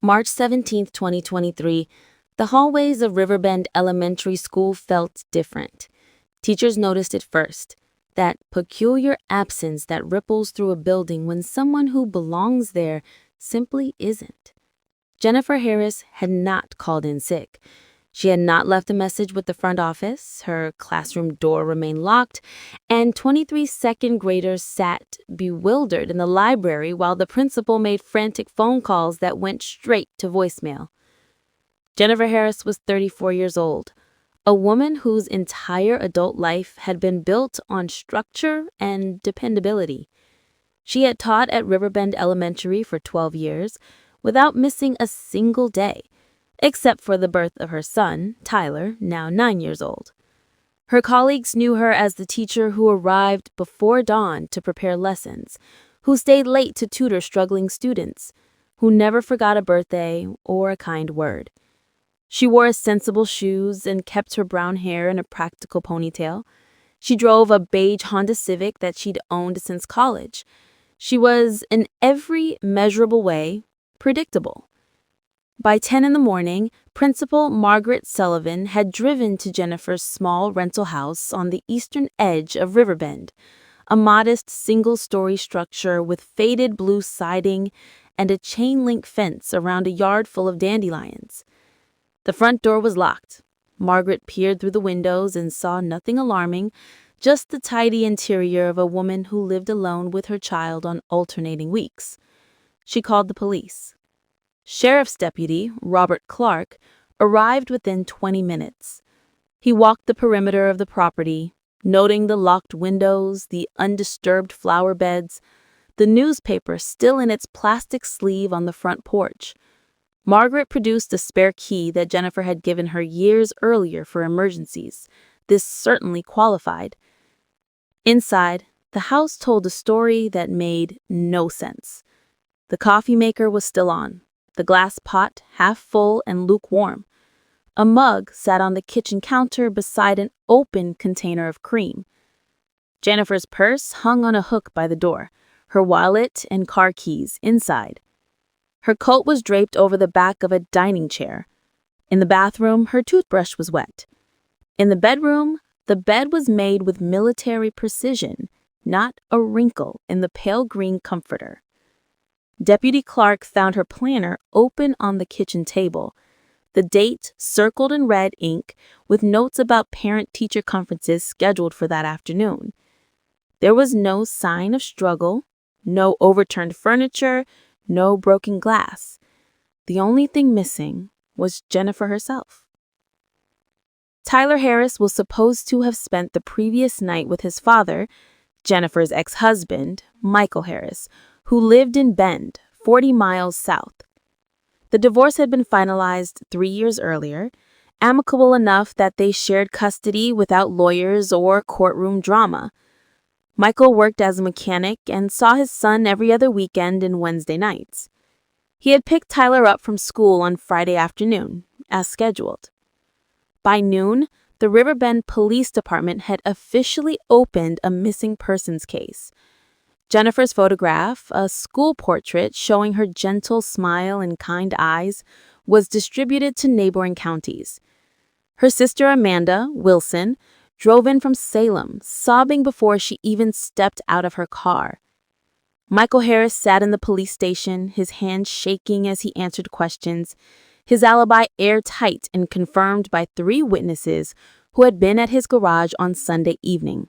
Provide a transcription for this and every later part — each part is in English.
March 17, 2023, the hallways of Riverbend Elementary School felt different. Teachers noticed it first, that peculiar absence that ripples through a building when someone who belongs there simply isn't. Jennifer Harris had not called in sick. She had not left a message with the front office, her classroom door remained locked, and 23 second graders sat bewildered in the library while the principal made frantic phone calls that went straight to voicemail. Jennifer Harris was 34 years old, a woman whose entire adult life had been built on structure and dependability. She had taught at Riverbend Elementary for 12 years without missing a single day, except for the birth of her son, Tyler, now 9 years old. Her colleagues knew her as the teacher who arrived before dawn to prepare lessons, who stayed late to tutor struggling students, who never forgot a birthday or a kind word. She wore sensible shoes and kept her brown hair in a practical ponytail. She drove a beige Honda Civic that she'd owned since college. She was, in every measurable way, predictable. By 10 in the morning, Principal Margaret Sullivan had driven to Jennifer's small rental house on the eastern edge of Riverbend, a modest single-story structure with faded blue siding and a chain-link fence around a yard full of dandelions. The front door was locked. Margaret peered through the windows and saw nothing alarming, just the tidy interior of a woman who lived alone with her child on alternating weeks. She called the police. Sheriff's Deputy Robert Clark arrived within 20 minutes. He walked the perimeter of the property, noting the locked windows, the undisturbed flower beds, the newspaper still in its plastic sleeve on the front porch. Margaret produced a spare key that Jennifer had given her years earlier for emergencies. This certainly qualified. Inside, the house told a story that made no sense. The coffee maker was still on, the glass pot half full and lukewarm. A mug sat on the kitchen counter beside an open container of cream. Jennifer's purse hung on a hook by the door, her wallet and car keys inside. Her coat was draped over the back of a dining chair. In the bathroom, her toothbrush was wet. In the bedroom, the bed was made with military precision, not a wrinkle in the pale green comforter. Deputy Clark found her planner open on the kitchen table, the date circled in red ink with notes about parent-teacher conferences scheduled for that afternoon. There was no sign of struggle, no overturned furniture, no broken glass. The only thing missing was Jennifer herself. Tyler Harris was supposed to have spent the previous night with his father, Jennifer's ex-husband, Michael Harris, who lived in Bend, 40 miles south. The divorce had been finalized 3 years earlier, amicable enough that they shared custody without lawyers or courtroom drama. Michael worked as a mechanic and saw his son every other weekend and Wednesday nights. He had picked Tyler up from school on Friday afternoon, as scheduled. By noon, the Riverbend Police Department had officially opened a missing persons case. Jennifer's photograph, a school portrait showing her gentle smile and kind eyes, was distributed to neighboring counties. Her sister Amanda Wilson drove in from Salem, sobbing before she even stepped out of her car. Michael Harris sat in the police station, his hands shaking as he answered questions, his alibi airtight and confirmed by 3 witnesses who had been at his garage on Sunday evening.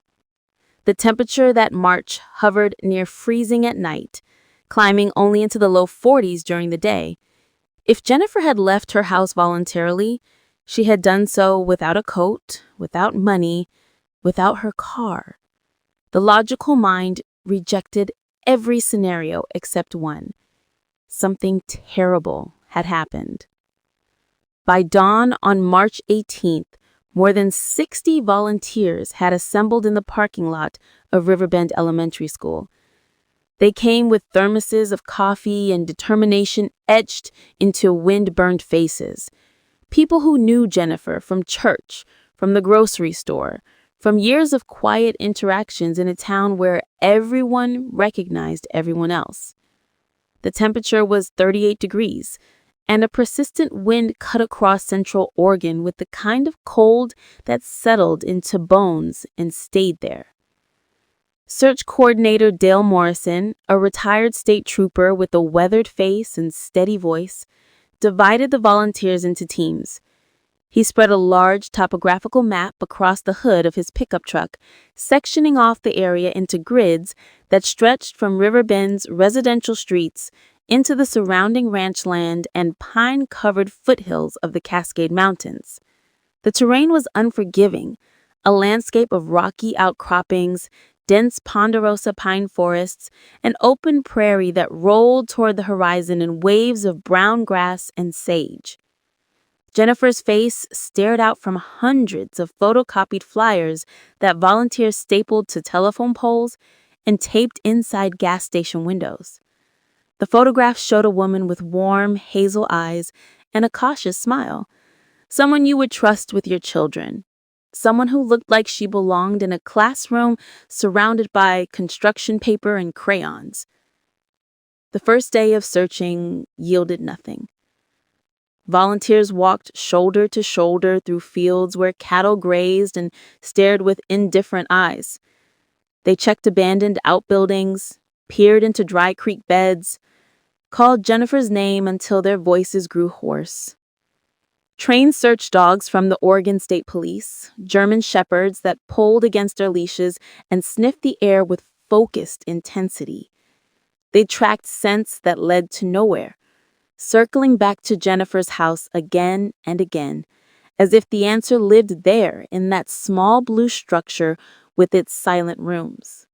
The temperature that March hovered near freezing at night, climbing only into the low 40s during the day. If Jennifer had left her house voluntarily, she had done so without a coat, without money, without her car. The logical mind rejected every scenario except one. Something terrible had happened. By dawn on March 18th, more than 60 volunteers had assembled in the parking lot of Riverbend Elementary School. They came with thermoses of coffee and determination etched into wind-burned faces. People who knew Jennifer from church, from the grocery store, from years of quiet interactions in a town where everyone recognized everyone else. The temperature was 38 degrees, and a persistent wind cut across Central Oregon with the kind of cold that settled into bones and stayed there. Search Coordinator Dale Morrison, a retired state trooper with a weathered face and steady voice, divided the volunteers into teams. He spread a large topographical map across the hood of his pickup truck, sectioning off the area into grids that stretched from Riverbend's residential streets into the surrounding ranch land and pine-covered foothills of the Cascade Mountains. The terrain was unforgiving, a landscape of rocky outcroppings, dense ponderosa pine forests, and open prairie that rolled toward the horizon in waves of brown grass and sage. Jennifer's face stared out from hundreds of photocopied flyers that volunteers stapled to telephone poles and taped inside gas station windows. The photographs showed a woman with warm, hazel eyes and a cautious smile, someone you would trust with your children, someone who looked like she belonged in a classroom surrounded by construction paper and crayons. The first day of searching yielded nothing. Volunteers walked shoulder to shoulder through fields where cattle grazed and stared with indifferent eyes. They checked abandoned outbuildings, peered into dry creek beds, called Jennifer's name until their voices grew hoarse. Trained search dogs from the Oregon State Police, German shepherds that pulled against their leashes and sniffed the air with focused intensity. They tracked scents that led to nowhere, circling back to Jennifer's house again and again, as if the answer lived there in that small blue structure with its silent rooms.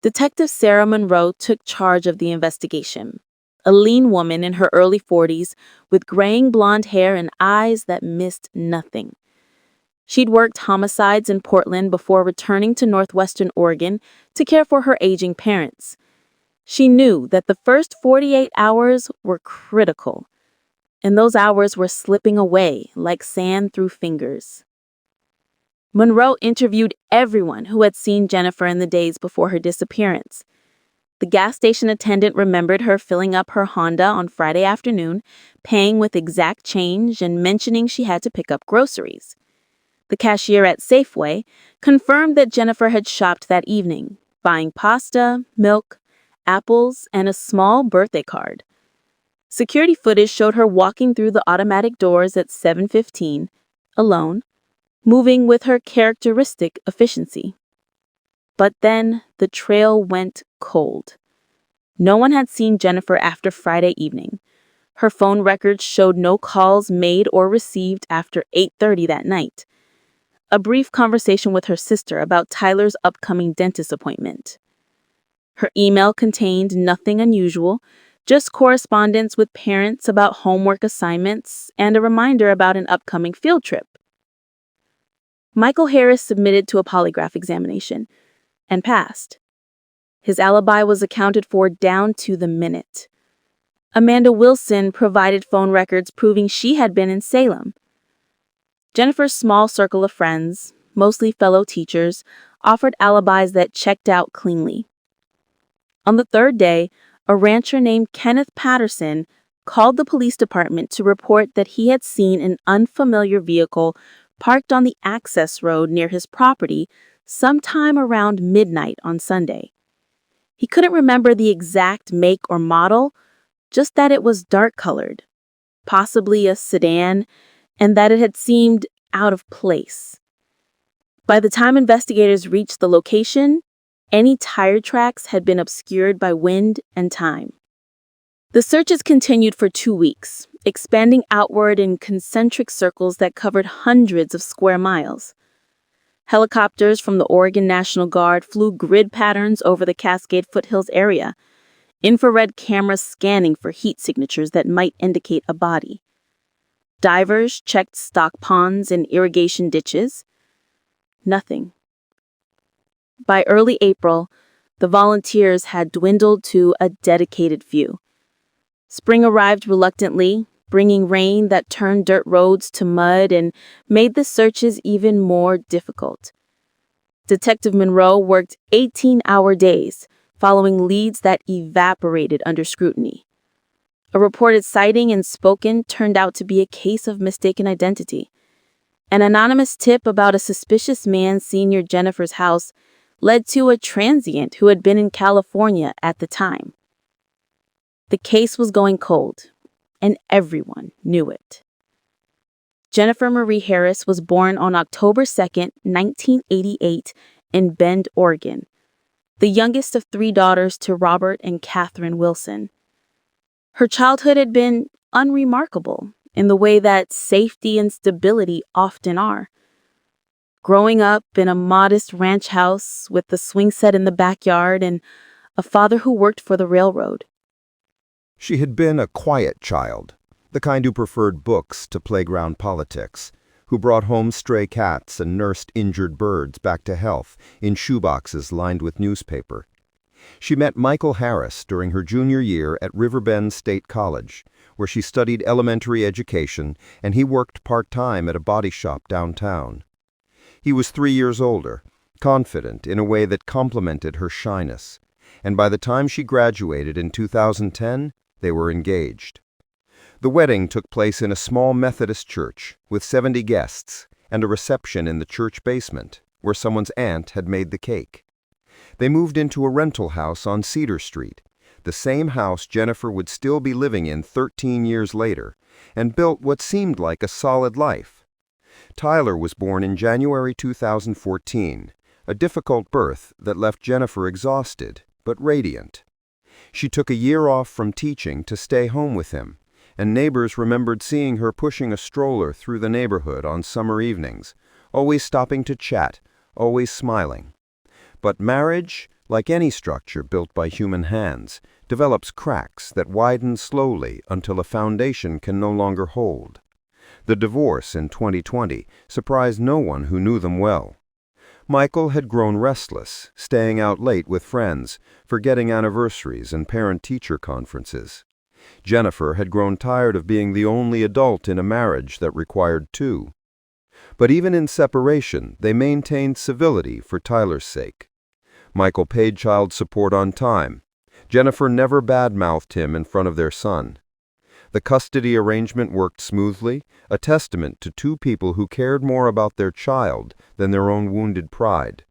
Detective Sarah Monroe took charge of the investigation, a lean woman in her early 40s with graying blonde hair and eyes that missed nothing. She'd worked homicides in Portland before returning to northwestern Oregon to care for her aging parents. She knew that the first 48 hours were critical, and those hours were slipping away like sand through fingers. Monroe interviewed everyone who had seen Jennifer in the days before her disappearance. The gas station attendant remembered her filling up her Honda on Friday afternoon, paying with exact change and mentioning she had to pick up groceries. The cashier at Safeway confirmed that Jennifer had shopped that evening, buying pasta, milk, apples, and a small birthday card. Security footage showed her walking through the automatic doors at 7:15, alone, moving with her characteristic efficiency. But then the trail went cold. No one had seen Jennifer after Friday evening. Her phone records showed no calls made or received after 8:30 that night. A brief conversation with her sister about Tyler's upcoming dentist appointment. Her email contained nothing unusual, just correspondence with parents about homework assignments and a reminder about an upcoming field trip. Michael Harris submitted to a polygraph examination and passed. His alibi was accounted for down to the minute. Amanda Wilson provided phone records proving she had been in Salem. Jennifer's small circle of friends, mostly fellow teachers, offered alibis that checked out cleanly. On the third day, a rancher named Kenneth Patterson called the police department to report that he had seen an unfamiliar vehicle parked on the access road near his property sometime around midnight on Sunday. He couldn't remember the exact make or model, just that it was dark-colored, possibly a sedan, and that it had seemed out of place. By the time investigators reached the location, any tire tracks had been obscured by wind and time. The searches continued for 2 weeks, expanding outward in concentric circles that covered hundreds of square miles. Helicopters from the Oregon National Guard flew grid patterns over the Cascade Foothills area, infrared cameras scanning for heat signatures that might indicate a body. Divers checked stock ponds and irrigation ditches. Nothing. By early April, the volunteers had dwindled to a dedicated few. Spring arrived reluctantly, bringing rain that turned dirt roads to mud and made the searches even more difficult. Detective Monroe worked 18-hour days, following leads that evaporated under scrutiny. A reported sighting in Spokane turned out to be a case of mistaken identity. An anonymous tip about a suspicious man seen near Jennifer's house led to a transient who had been in California at the time. The case was going cold, and everyone knew it. Jennifer Marie Harris was born on October 2nd, 1988, in Bend, Oregon, the youngest of 3 daughters to Robert and Catherine Wilson. Her childhood had been unremarkable in the way that safety and stability often are. Growing up in a modest ranch house with the swing set in the backyard and a father who worked for the railroad. She had been a quiet child, the kind who preferred books to playground politics, who brought home stray cats and nursed injured birds back to health in shoeboxes lined with newspaper. She met Michael Harris during her junior year at Riverbend State College, where she studied elementary education, and he worked part-time at a body shop downtown. He was 3 years older, confident in a way that complemented her shyness, and by the time she graduated in 2010, they were engaged. The wedding took place in a small Methodist church with 70 guests and a reception in the church basement, where someone's aunt had made the cake. They moved into a rental house on Cedar Street, the same house Jennifer would still be living in 13 years later, and built what seemed like a solid life. Tyler was born in January 2014, a difficult birth that left Jennifer exhausted but radiant. She took a year off from teaching to stay home with him, and neighbors remembered seeing her pushing a stroller through the neighborhood on summer evenings, always stopping to chat, always smiling. But marriage, like any structure built by human hands, develops cracks that widen slowly until a foundation can no longer hold. The divorce in 2020 surprised no one who knew them well. Michael had grown restless, staying out late with friends, forgetting anniversaries and parent-teacher conferences. Jennifer had grown tired of being the only adult in a marriage that required 2. But even in separation, they maintained civility for Tyler's sake. Michael paid child support on time. Jennifer never badmouthed him in front of their son. The custody arrangement worked smoothly, a testament to 2 people who cared more about their child than their own wounded pride.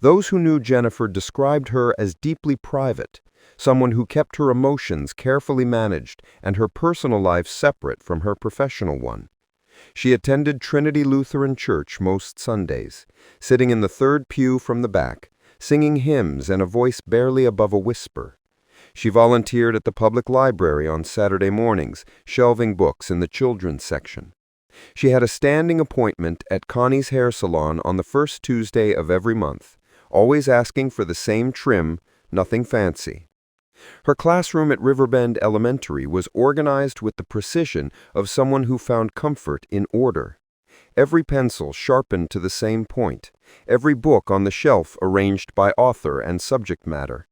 Those who knew Jennifer described her as deeply private, someone who kept her emotions carefully managed and her personal life separate from her professional one. She attended Trinity Lutheran Church most Sundays, sitting in the 3rd pew from the back, singing hymns and a voice barely above a whisper. She volunteered at the public library on Saturday mornings, shelving books in the children's section. She had a standing appointment at Connie's hair salon on the first Tuesday of every month, always asking for the same trim, nothing fancy. Her classroom at Riverbend Elementary was organized with the precision of someone who found comfort in order. Every pencil sharpened to the same point, every book on the shelf arranged by author and subject matter.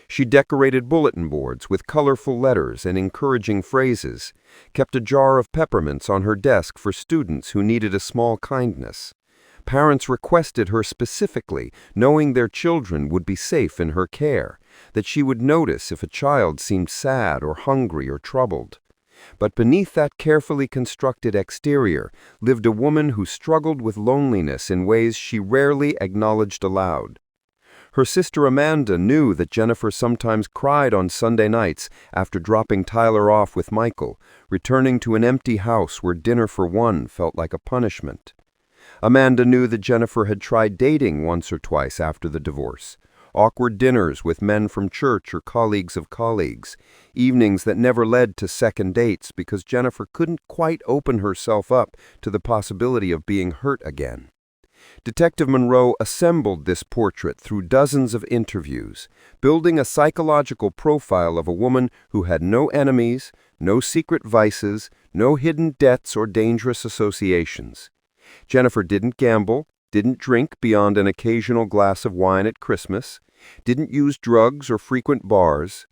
She decorated bulletin boards with colorful letters and encouraging phrases, kept a jar of peppermints on her desk for students who needed a small kindness. Parents requested her specifically, knowing their children would be safe in her care, that she would notice if a child seemed sad or hungry or troubled. But beneath that carefully constructed exterior lived a woman who struggled with loneliness in ways she rarely acknowledged aloud. Her sister Amanda knew that Jennifer sometimes cried on Sunday nights after dropping Tyler off with Michael, returning to an empty house where dinner for one felt like a punishment. Amanda knew that Jennifer had tried dating once or twice after the divorce. Awkward dinners with men from church or colleagues of colleagues, evenings that never led to second dates because Jennifer couldn't quite open herself up to the possibility of being hurt again. Detective Monroe assembled this portrait through dozens of interviews, building a psychological profile of a woman who had no enemies, no secret vices, no hidden debts or dangerous associations. Jennifer didn't gamble, didn't drink beyond an occasional glass of wine at Christmas, didn't use drugs or frequent bars.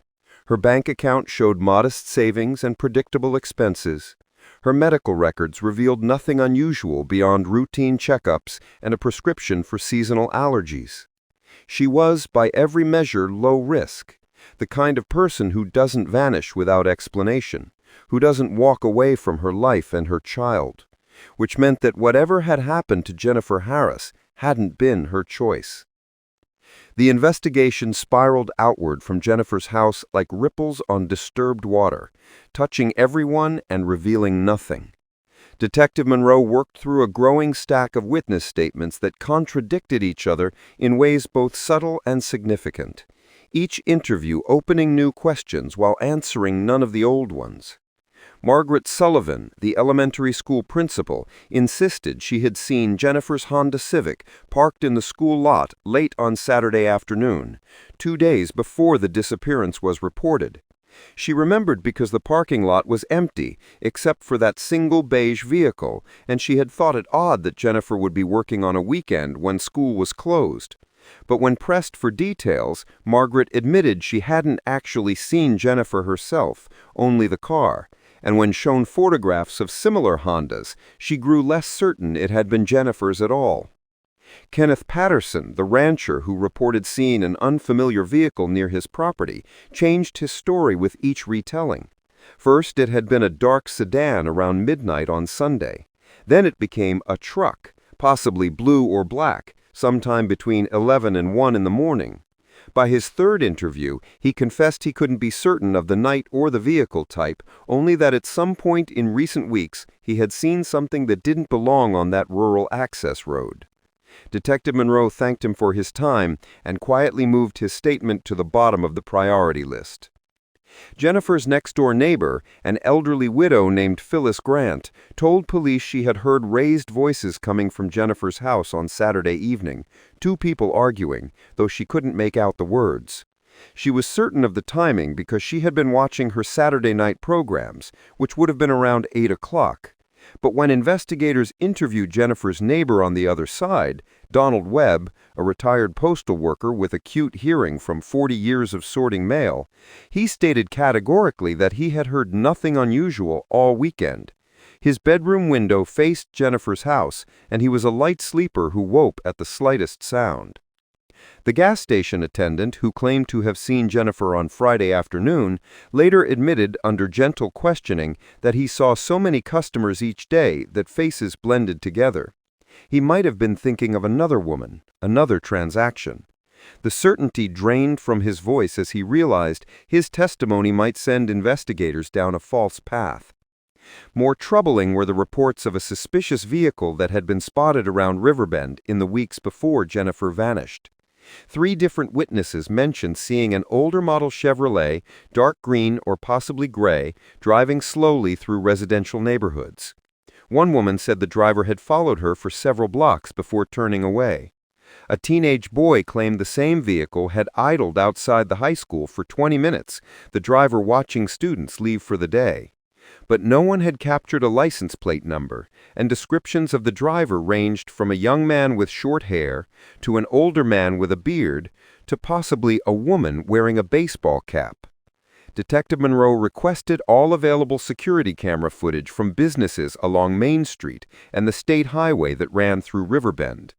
Her bank account showed modest savings and predictable expenses. Her medical records revealed nothing unusual beyond routine checkups and a prescription for seasonal allergies. She was, by every measure, low risk, The kind of person who doesn't vanish without explanation, who doesn't walk away from her life and her child, which meant that whatever had happened to Jennifer Harris hadn't been her choice. The investigation spiraled outward from Jennifer's house like ripples on disturbed water, touching everyone and revealing nothing. Detective Monroe worked through a growing stack of witness statements that contradicted each other in ways both subtle and significant, each interview opening new questions while answering none of the old ones. Margaret Sullivan, the elementary school principal, insisted she had seen Jennifer's Honda Civic parked in the school lot late on Saturday afternoon, 2 days before the disappearance was reported. She remembered because the parking lot was empty, except for that single beige vehicle, and she had thought it odd that Jennifer would be working on a weekend when school was closed. But when pressed for details, Margaret admitted she hadn't actually seen Jennifer herself, only the car. And when shown photographs of similar Hondas, she grew less certain it had been Jennifer's at all. Kenneth Patterson, the rancher who reported seeing an unfamiliar vehicle near his property, changed his story with each retelling. First, it had been a dark sedan around midnight on Sunday. Then it became a truck, possibly blue or black, sometime between 11 and 1 in the morning. By his third interview, he confessed he couldn't be certain of the night or the vehicle type, only that at some point in recent weeks he had seen something that didn't belong on that rural access road. Detective Monroe thanked him for his time and quietly moved his statement to the bottom of the priority list. Jennifer's next-door neighbor, an elderly widow named Phyllis Grant, told police she had heard raised voices coming from Jennifer's house on Saturday evening, 2 people arguing, though she couldn't make out the words. She was certain of the timing because she had been watching her Saturday night programs, which would have been around 8 o'clock. But when investigators interviewed Jennifer's neighbor on the other side, Donald Webb, a retired postal worker with acute hearing from 40 years of sorting mail, he stated categorically that he had heard nothing unusual all weekend. His bedroom window faced Jennifer's house, and he was a light sleeper who woke at the slightest sound. The gas station attendant, who claimed to have seen Jennifer on Friday afternoon, later admitted under gentle questioning that he saw so many customers each day that faces blended together. He might have been thinking of another woman, another transaction. The certainty drained from his voice as he realized his testimony might send investigators down a false path. More troubling were the reports of a suspicious vehicle that had been spotted around Riverbend in the weeks before Jennifer vanished. 3 different witnesses mentioned seeing an older model Chevrolet, dark green or possibly gray, driving slowly through residential neighborhoods. One woman said the driver had followed her for several blocks before turning away. A teenage boy claimed the same vehicle had idled outside the high school for 20 minutes, the driver watching students leave for the day. But no one had captured a license plate number, and descriptions of the driver ranged from a young man with short hair to an older man with a beard to possibly a woman wearing a baseball cap. Detective Monroe requested all available security camera footage from businesses along Main Street and the state highway that ran through Riverbend.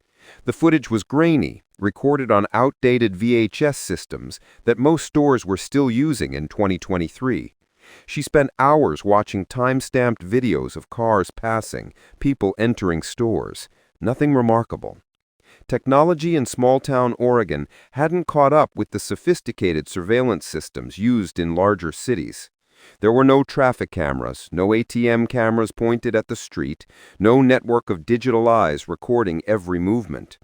The footage was grainy, recorded on outdated VHS systems that most stores were still using in 2023. She spent hours watching time-stamped videos of cars passing, people entering stores. Nothing remarkable. Technology in small-town Oregon hadn't caught up with the sophisticated surveillance systems used in larger cities. There were no traffic cameras, no ATM cameras pointed at the street, no network of digital eyes recording every movement.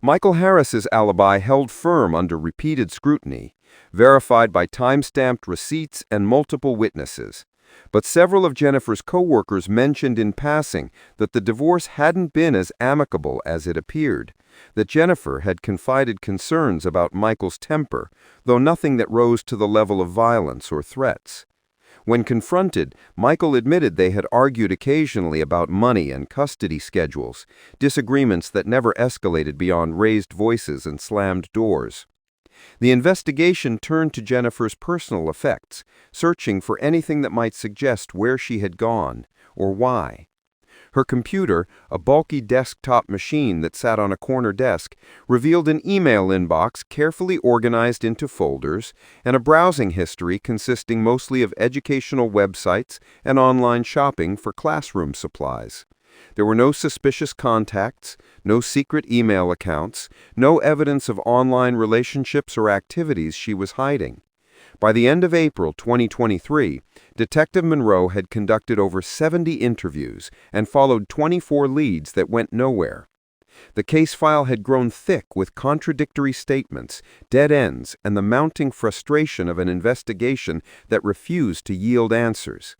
Michael Harris's alibi held firm under repeated scrutiny, verified by time-stamped receipts and multiple witnesses. But several of Jennifer's co-workers mentioned in passing that the divorce hadn't been as amicable as it appeared, that Jennifer had confided concerns about Michael's temper, though nothing that rose to the level of violence or threats. When confronted, Michael admitted they had argued occasionally about money and custody schedules, disagreements that never escalated beyond raised voices and slammed doors. The investigation turned to Jennifer's personal effects, searching for anything that might suggest where she had gone or why. Her computer, a bulky desktop machine that sat on a corner desk, revealed an email inbox carefully organized into folders and a browsing history consisting mostly of educational websites and online shopping for classroom supplies. There were no suspicious contacts, no secret email accounts, no evidence of online relationships or activities she was hiding. By the end of April 2023, Detective Monroe had conducted over 70 interviews and followed 24 leads that went nowhere. The case file had grown thick with contradictory statements, dead ends, and the mounting frustration of an investigation that refused to yield answers.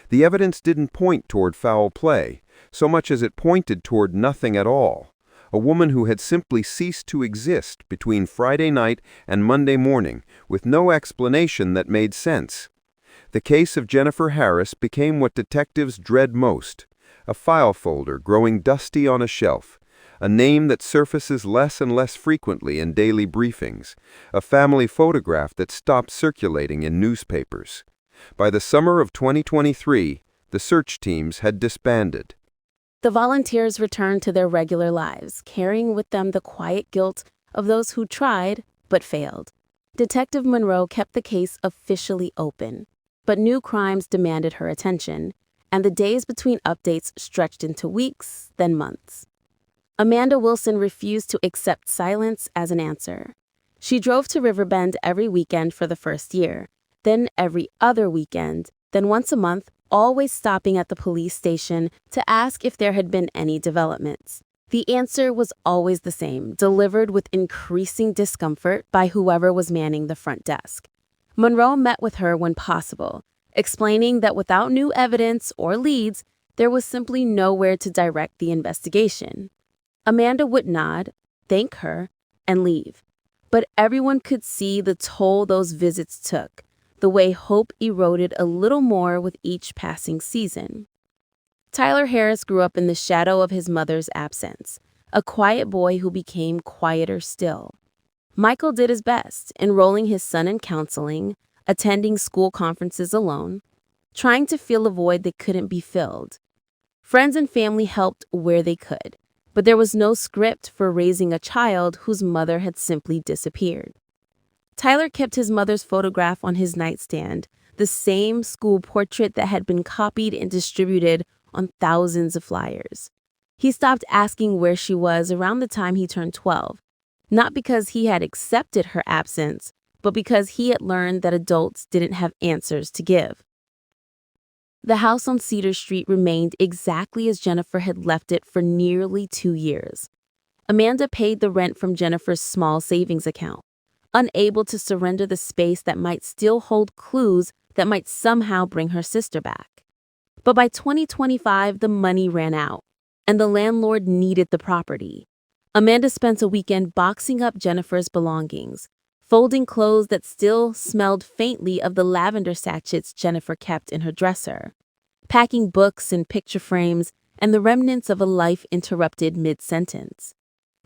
The evidence didn't point toward foul play, so much as it pointed toward nothing at all. A woman who had simply ceased to exist between Friday night and Monday morning, with no explanation that made sense. The case of Jennifer Harris became what detectives dread most, a file folder growing dusty on a shelf, a name that surfaces less and less frequently in daily briefings, a family photograph that stopped circulating in newspapers. By the summer of 2023, the search teams had disbanded. The volunteers returned to their regular lives, carrying with them the quiet guilt of those who tried but failed. Detective Monroe kept the case officially open, but new crimes demanded her attention, and the days between updates stretched into weeks, then months. Amanda Wilson refused to accept silence as an answer. She drove to Riverbend every weekend for the first year, then every other weekend, then once a month, always stopping at the police station to ask if there had been any developments. The answer was always the same, delivered with increasing discomfort by whoever was manning the front desk. Monroe met with her when possible, explaining that without new evidence or leads, there was simply nowhere to direct the investigation. Amanda would nod, thank her, and leave. But everyone could see the toll those visits took, the way hope eroded a little more with each passing season. Tyler Harris grew up in the shadow of his mother's absence, a quiet boy who became quieter still. Michael did his best, enrolling his son in counseling, attending school conferences alone, trying to fill a void that couldn't be filled. Friends and family helped where they could, but there was no script for raising a child whose mother had simply disappeared. Tyler kept his mother's photograph on his nightstand, the same school portrait that had been copied and distributed on thousands of flyers. He stopped asking where she was around the time he turned 12, not because he had accepted her absence, but because he had learned that adults didn't have answers to give. The house on Cedar Street remained exactly as Jennifer had left it for nearly 2 years. Amanda paid the rent from Jennifer's small savings account, unable to surrender the space that might still hold clues that might somehow bring her sister back. But by 2025, the money ran out, and the landlord needed the property. Amanda spent a weekend boxing up Jennifer's belongings, folding clothes that still smelled faintly of the lavender sachets Jennifer kept in her dresser, packing books and picture frames and the remnants of a life interrupted mid-sentence.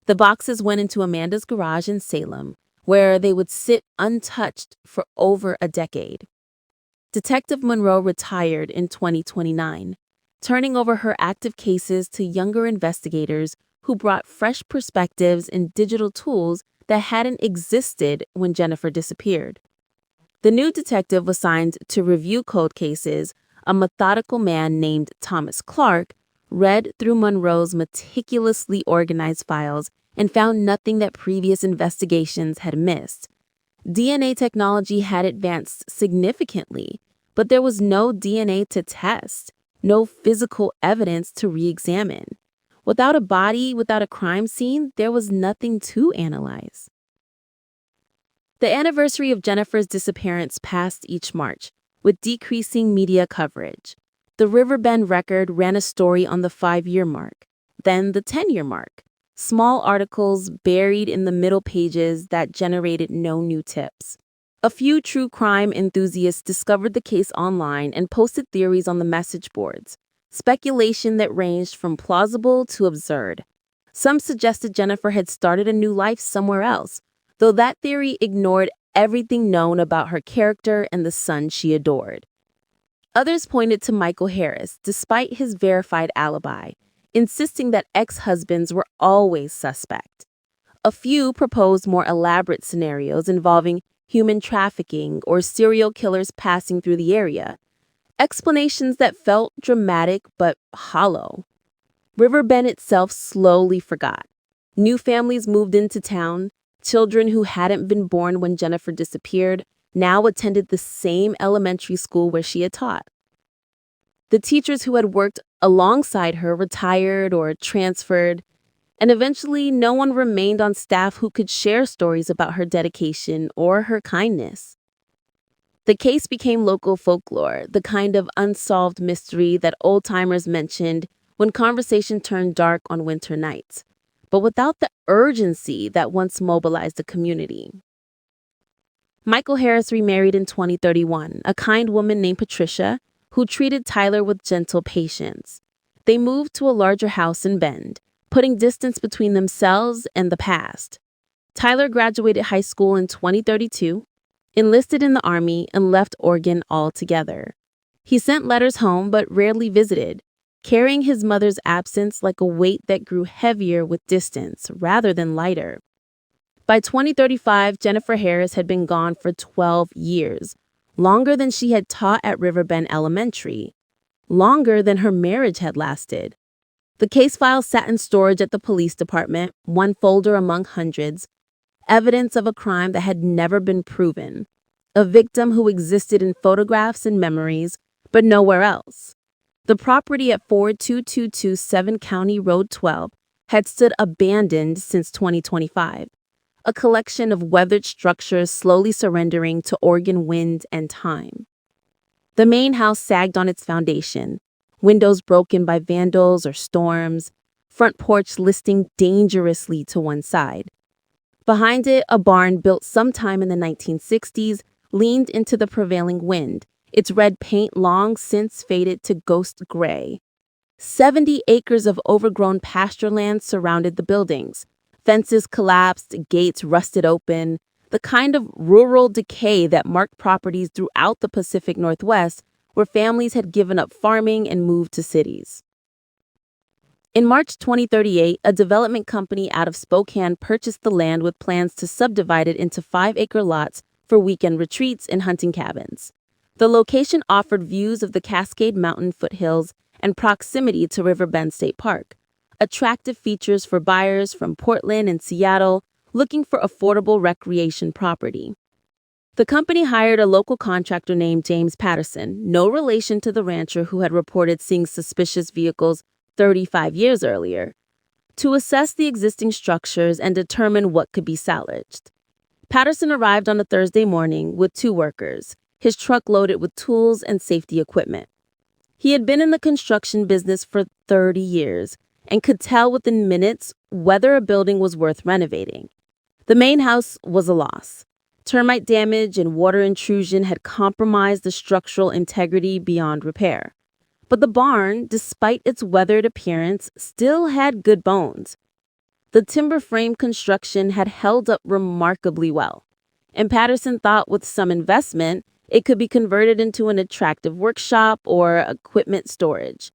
The boxes went into Amanda's garage in Salem, where they would sit untouched for over a decade. Detective Monroe retired in 2029, turning over her active cases to younger investigators who brought fresh perspectives and digital tools that hadn't existed when Jennifer disappeared. The new detective assigned to review cold cases, a methodical man named Thomas Clark, read through Monroe's meticulously organized files and found nothing that previous investigations had missed. DNA technology had advanced significantly, but there was no DNA to test, no physical evidence to re-examine. Without a body, without a crime scene, there was nothing to analyze. The anniversary of Jennifer's disappearance passed each March, with decreasing media coverage. The Riverbend Record ran a story on the 5-year mark, then the 10-year mark. Small articles buried in the middle pages that generated no new tips. A few true crime enthusiasts discovered the case online and posted theories on the message boards, speculation that ranged from plausible to absurd. Some suggested Jennifer had started a new life somewhere else, though that theory ignored everything known about her character and the son she adored. Others pointed to Michael Harris, despite his verified alibi, insisting that ex-husbands were always suspect. A few proposed more elaborate scenarios involving human trafficking or serial killers passing through the area, explanations that felt dramatic but hollow. Riverbend itself slowly forgot. New families moved into town. Children who hadn't been born when Jennifer disappeared now attended the same elementary school where she had taught. The teachers who had worked alongside her retired or transferred, and eventually no one remained on staff who could share stories about her dedication or her kindness. The case became local folklore, the kind of unsolved mystery that old-timers mentioned when conversation turned dark on winter nights, but without the urgency that once mobilized the community. Michael Harris remarried in 2031, a kind woman named Patricia, who treated Tyler with gentle patience. They moved to a larger house in Bend, putting distance between themselves and the past. Tyler graduated high school in 2032, enlisted in the Army, and left Oregon altogether. He sent letters home but rarely visited, carrying his mother's absence like a weight that grew heavier with distance rather than lighter. By 2035, Jennifer Harris had been gone for 12 years, longer than she had taught at Riverbend Elementary, longer than her marriage had lasted. The case file sat in storage at the police department, one folder among hundreds, evidence of a crime that had never been proven, a victim who existed in photographs and memories, but nowhere else. The property at 4222 7 County Road 12 had stood abandoned since 2025, a collection of weathered structures slowly surrendering to Oregon wind and time. The main house sagged on its foundation, windows broken by vandals or storms, front porch listing dangerously to one side. Behind it, a barn built sometime in the 1960s leaned into the prevailing wind, its red paint long since faded to ghost gray. 70 acres of overgrown pasture land surrounded the buildings. Fences collapsed, gates rusted open, the kind of rural decay that marked properties throughout the Pacific Northwest where families had given up farming and moved to cities. In March 2038, a development company out of Spokane purchased the land with plans to subdivide it into 5-acre lots for weekend retreats and hunting cabins. The location offered views of the Cascade Mountain foothills and proximity to Riverbend State Park, attractive features for buyers from Portland and Seattle looking for affordable recreation property. The company hired a local contractor named James Patterson, no relation to the rancher who had reported seeing suspicious vehicles 35 years earlier, to assess the existing structures and determine what could be salvaged. Patterson arrived on a Thursday morning with 2 workers, his truck loaded with tools and safety equipment. He had been in the construction business for 30 years and could tell within minutes whether a building was worth renovating. The main house was a loss. Termite damage and water intrusion had compromised the structural integrity beyond repair. But the barn, despite its weathered appearance, still had good bones. The timber frame construction had held up remarkably well, and Patterson thought with some investment, it could be converted into an attractive workshop or equipment storage.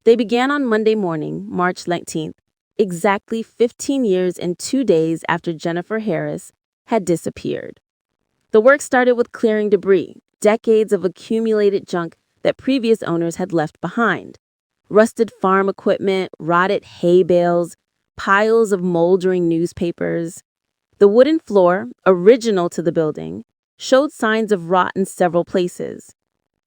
They began on Monday morning, March 19th, exactly 15 years and 2 days after Jennifer Harris had disappeared. The work started with clearing debris, decades of accumulated junk that previous owners had left behind. Rusted farm equipment, rotted hay bales, piles of moldering newspapers. The wooden floor, original to the building, showed signs of rot in several places.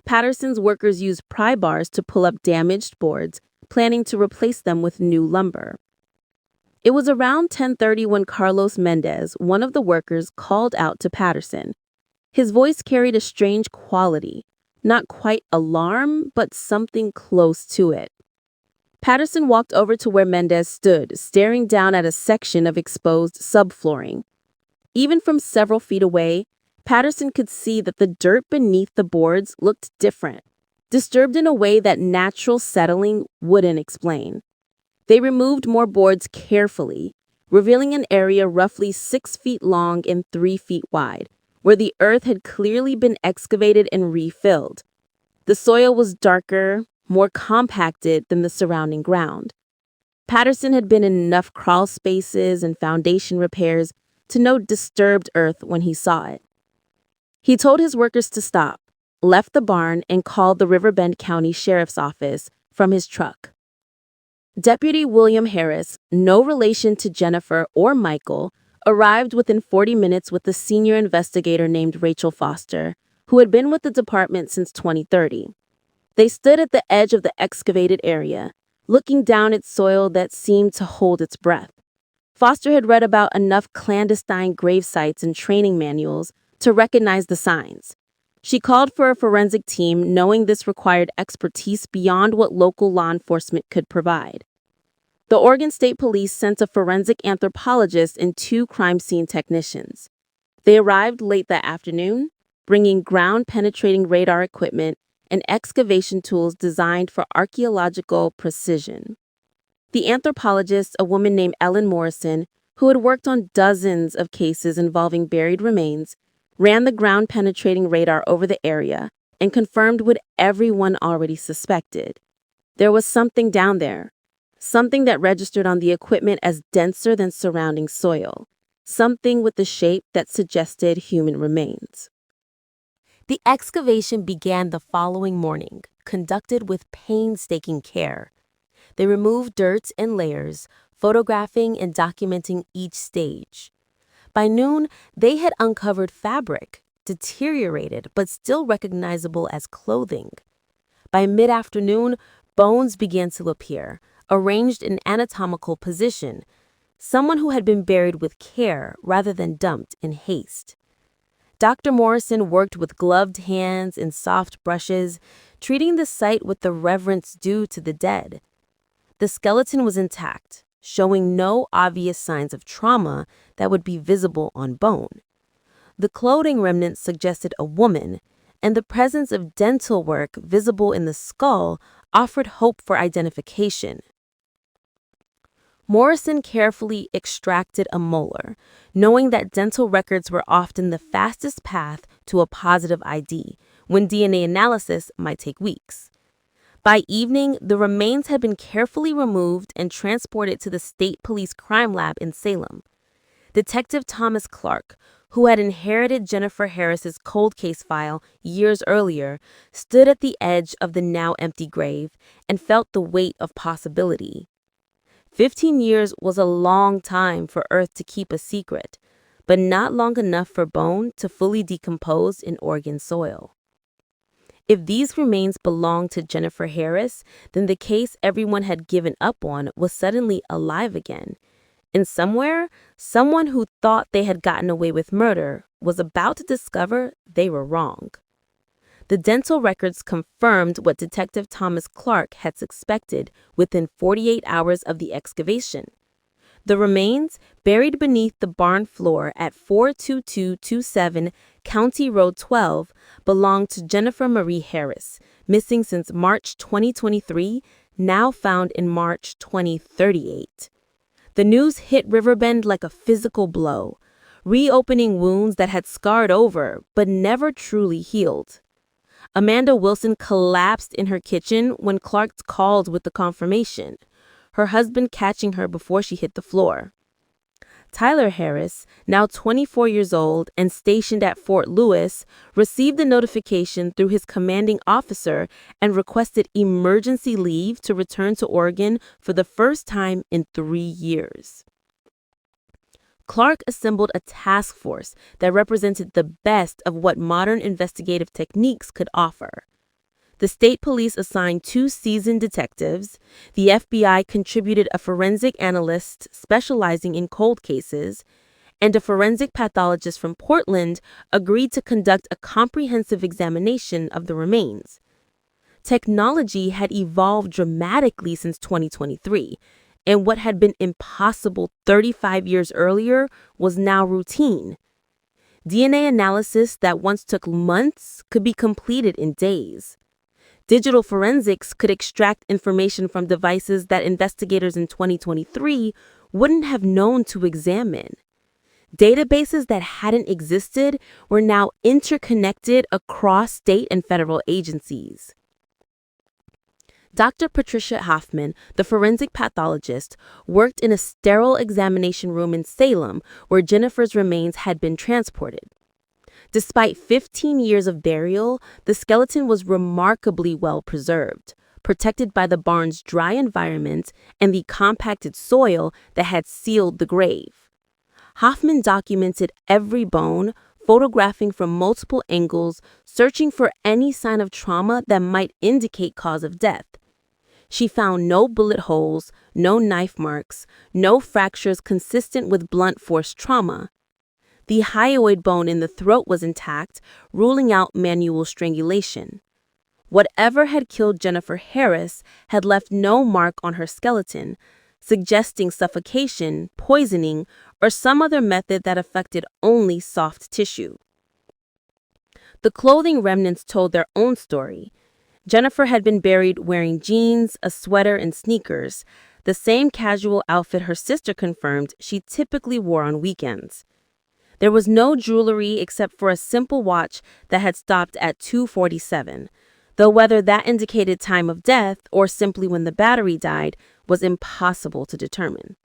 Patterson's workers used pry bars to pull up damaged boards, planning to replace them with new lumber. It was around 10:30 when Carlos Mendez, one of the workers, called out to Patterson. His voice carried a strange quality, not quite alarm, but something close to it. Patterson walked over to where Mendez stood, staring down at a section of exposed subflooring. Even from several feet away, Patterson could see that the dirt beneath the boards looked different, disturbed in a way that natural settling wouldn't explain. They removed more boards carefully, revealing an area roughly 6 feet long and 3 feet wide, where the earth had clearly been excavated and refilled. The soil was darker, more compacted than the surrounding ground. Patterson had been in enough crawl spaces and foundation repairs to know disturbed earth when he saw it. He told his workers to stop, left the barn, and called the Riverbend County Sheriff's Office from his truck. Deputy William Harris, no relation to Jennifer or Michael, arrived within 40 minutes with a senior investigator named Rachel Foster, who had been with the department since 2030. They stood at the edge of the excavated area, looking down at soil that seemed to hold its breath. Foster had read about enough clandestine grave sites and training manuals to recognize the signs. She called for a forensic team, knowing this required expertise beyond what local law enforcement could provide. The Oregon State Police sent a forensic anthropologist and 2 crime scene technicians. They arrived late that afternoon, bringing ground-penetrating radar equipment and excavation tools designed for archaeological precision. The anthropologist, a woman named Ellen Morrison, who had worked on dozens of cases involving buried remains, ran the ground-penetrating radar over the area and confirmed what everyone already suspected. There was something down there, something that registered on the equipment as denser than surrounding soil, something with the shape that suggested human remains. The excavation began the following morning, conducted with painstaking care. They removed dirt in layers, photographing and documenting each stage. By noon, they had uncovered fabric, deteriorated but still recognizable as clothing. By mid-afternoon, bones began to appear, arranged in anatomical position, someone who had been buried with care rather than dumped in haste. Dr. Morrison worked with gloved hands and soft brushes, treating the site with the reverence due to the dead. The skeleton was intact, showing no obvious signs of trauma that would be visible on bone. The clothing remnants suggested a woman, and the presence of dental work visible in the skull offered hope for identification. Morrison carefully extracted a molar, knowing that dental records were often the fastest path to a positive ID, when DNA analysis might take weeks. By evening, the remains had been carefully removed and transported to the State Police Crime Lab in Salem. Detective Thomas Clark, who had inherited Jennifer Harris's cold case file years earlier, stood at the edge of the now empty grave and felt the weight of possibility. 15 years was a long time for Earth to keep a secret, but not long enough for bone to fully decompose in Oregon soil. If these remains belonged to Jennifer Harris, then the case everyone had given up on was suddenly alive again. And somewhere, someone who thought they had gotten away with murder was about to discover they were wrong. The dental records confirmed what Detective Thomas Clark had suspected within 48 hours of the excavation. The remains, buried beneath the barn floor at 42227 County Road 12, belonged to Jennifer Marie Harris, missing since March 2023, now found in March 2038. The news hit Riverbend like a physical blow, reopening wounds that had scarred over but never truly healed. Amanda Wilson collapsed in her kitchen when Clark called with the confirmation, her husband catching her before she hit the floor. Tyler Harris, now 24 years old and stationed at Fort Lewis, received the notification through his commanding officer and requested emergency leave to return to Oregon for the first time in 3 years. Clark assembled a task force that represented the best of what modern investigative techniques could offer. The state police assigned 2 seasoned detectives. The FBI contributed a forensic analyst specializing in cold cases, and a forensic pathologist from Portland agreed to conduct a comprehensive examination of the remains. Technology had evolved dramatically since 2023, and what had been impossible 35 years earlier was now routine. DNA analysis that once took months could be completed in days. Digital forensics could extract information from devices that investigators in 2023 wouldn't have known to examine. Databases that hadn't existed were now interconnected across state and federal agencies. Dr. Patricia Hoffman, the forensic pathologist, worked in a sterile examination room in Salem where Jennifer's remains had been transported. Despite 15 years of burial, the skeleton was remarkably well preserved, protected by the barn's dry environment and the compacted soil that had sealed the grave. Hoffman documented every bone, photographing from multiple angles, searching for any sign of trauma that might indicate cause of death. She found no bullet holes, no knife marks, no fractures consistent with blunt force trauma. The hyoid bone in the throat was intact, ruling out manual strangulation. Whatever had killed Jennifer Harris had left no mark on her skeleton, suggesting suffocation, poisoning, or some other method that affected only soft tissue. The clothing remnants told their own story. Jennifer had been buried wearing jeans, a sweater, and sneakers, the same casual outfit her sister confirmed she typically wore on weekends. There was no jewelry except for a simple watch that had stopped at 2:47, though whether that indicated time of death or simply when the battery died was impossible to determine.